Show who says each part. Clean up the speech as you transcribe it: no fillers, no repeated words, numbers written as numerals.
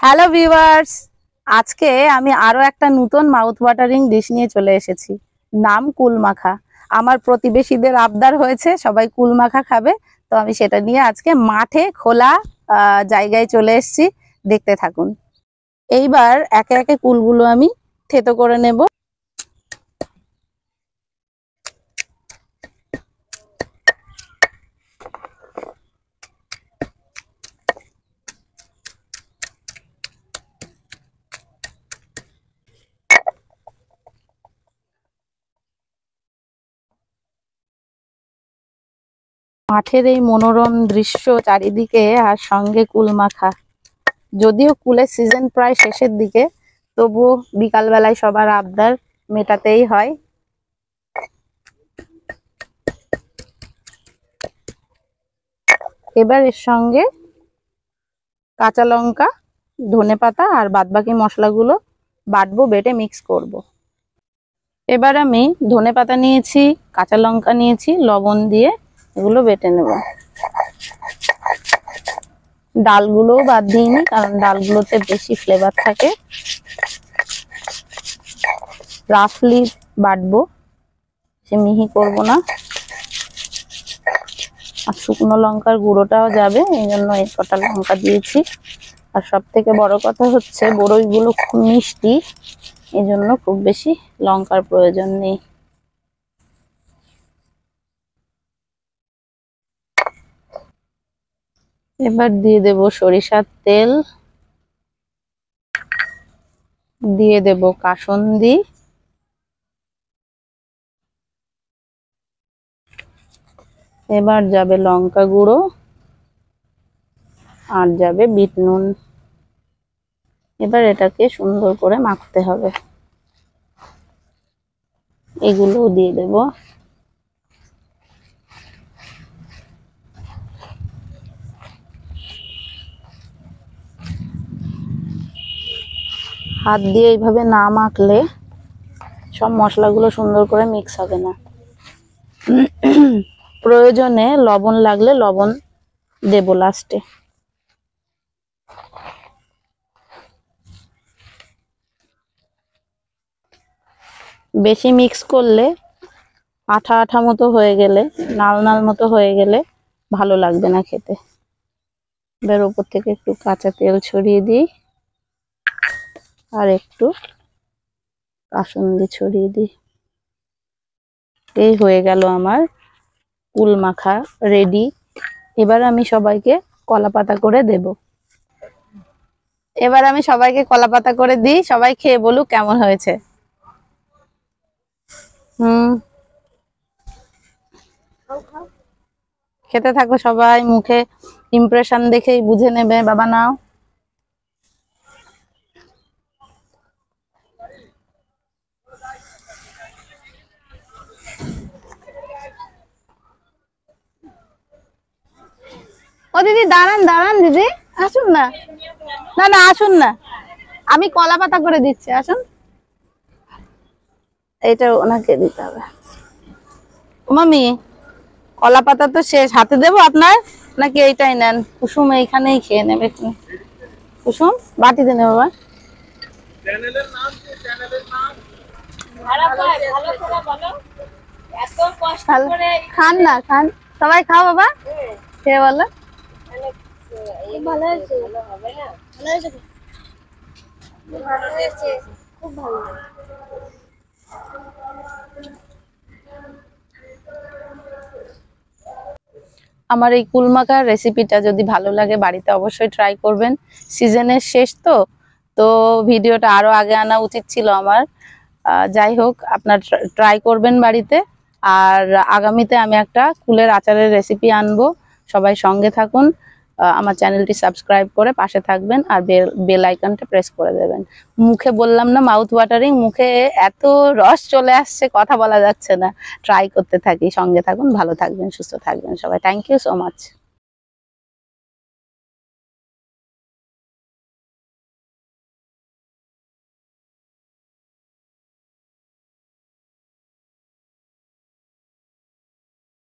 Speaker 1: Hello viewers, আজকে আমি আরো একটা নতুন মাউথ ওয়াটারিং ডিশ নিয়ে চলে এসেছি। নাম কুল মাখা। আমার প্রতিবেশীদের আবদার হয়েছে সবাই কুল মাখা খাবে, তো আমি সেটা নিয়ে আজকে মাঠে খোলা জায়গায় চলে এসেছি। দেখতে থাকুন। এইবার একে একে কুলগুলো আমি থেতো করে নেব। মাঠের এই মনোরম দৃশ্য চারিদিকে, আর সঙ্গে কুল মাখা। যদিও কুলের সিজন প্রায় শেষের দিকে, তবুও বিকাল বেলায় সবার আবদার মেটাতেই হয়। এবার এর সঙ্গে কাঁচা লঙ্কা, ধনেপাতা আর বাদবাকি মশলাগুলো বাটবো, বেটে মিক্স করব। এবার আমি ধনেপাতা নিয়েছি, কাঁচা লঙ্কা নিয়েছি, লবণ দিয়ে এগুলো বেটে নেব। ডালগুলোও বাদ দিইনি, কারণ ডালগুলোতে বেশি ফ্লেভার থাকে। রাফলি বাটবো, সে মিহি করব না। আর শুকনো লঙ্কার গুঁড়োটাও যাবে, এই জন্য এই কটা লঙ্কা দিয়েছি। আর সব থেকে বড় কথা হচ্ছে বড়ইগুলো খুব মিষ্টি, এই জন্য খুব বেশি লঙ্কার প্রয়োজন নেই। এবার দিয়ে দেব সরিষার তেল, দিয়ে দেব কাসুন্দি, এবার যাবে লঙ্কা গুঁড়ো, আর যাবে বিট নুন। এবার এটাকে সুন্দর করে মাখতে হবে। এগুলোও দিয়ে দেব। হাত দিয়ে এইভাবে না মাখলে সব মশলাগুলো সুন্দর করে মিক্স হবে না। প্রয়োজনে লবণ লাগলে লবণ দেব লাস্টে। বেশি মিক্স করলে আঠা আঠা মতো হয়ে গেলে, নাল নাল মতো হয়ে গেলে ভালো লাগবে না খেতে। এবার উপর থেকে একটু কাঁচা তেল ছড়িয়ে দিই, আর একটু কাসুন্দি ছড়িয়ে দিই। এই হয়ে গেল আমার কুল মাখা রেডি। এবার আমি সবাইকে কলা পাতা করে দেব। এবার আমি সবাইকে কলা পাতা করে দিই, সবাই খেয়ে বলুক কেমন হয়েছে। খেতে থাকো সবাই, মুখে ইমপ্রেশন দেখেই বুঝে নেবে। বাবা নাও। ও দিদি দাঁড়ান দাঁড়ান, দিদি আসুন না। না না আসুন না, আমি কলা পাতা করে দিচ্ছি, আসুন। এইটা ওনাকে দিতে হবে। মামি, কলা পাতা তো শেষ, হাতে দেবো আপনার, নাকি এইটাই নেন? কুসুম এইখানেই খেয়ে নেবে। কুসুম বাটিতে নেবে বাবা। খান না, খান, সবাই খাও বাবা, খেয়ে বলো। খুব ভালো। আমার এই কুল মাখার রেসিপিটা যদি ভালো লাগে বাড়িতে অবশ্যই ট্রাই করবেন। সিজনের শেষ তো তো ভিডিওটা আরো আগে আনা উচিত ছিল আমার। যাই হোক, আপনার ট্রাই করবেন বাড়িতে। আর আগামীতে আমি একটা কুলের আচারের রেসিপি আনবো। সবাই সঙ্গে থাকুন, আমার চ্যানেলটি সাবস্ক্রাইব করে পাশে থাকবেন, আর বেল আইকনটা প্রেস করে দেবেন। মুখে বললাম না মাউথ ওয়াটারিং, মুখে এত রস চলে আসছে, কথা বলা যাচ্ছে না। ট্রাই করতে থাকি, সঙ্গে থাকুন, ভালো থাকবেন, সুস্থ থাকবেন সবাই। Thank you so much.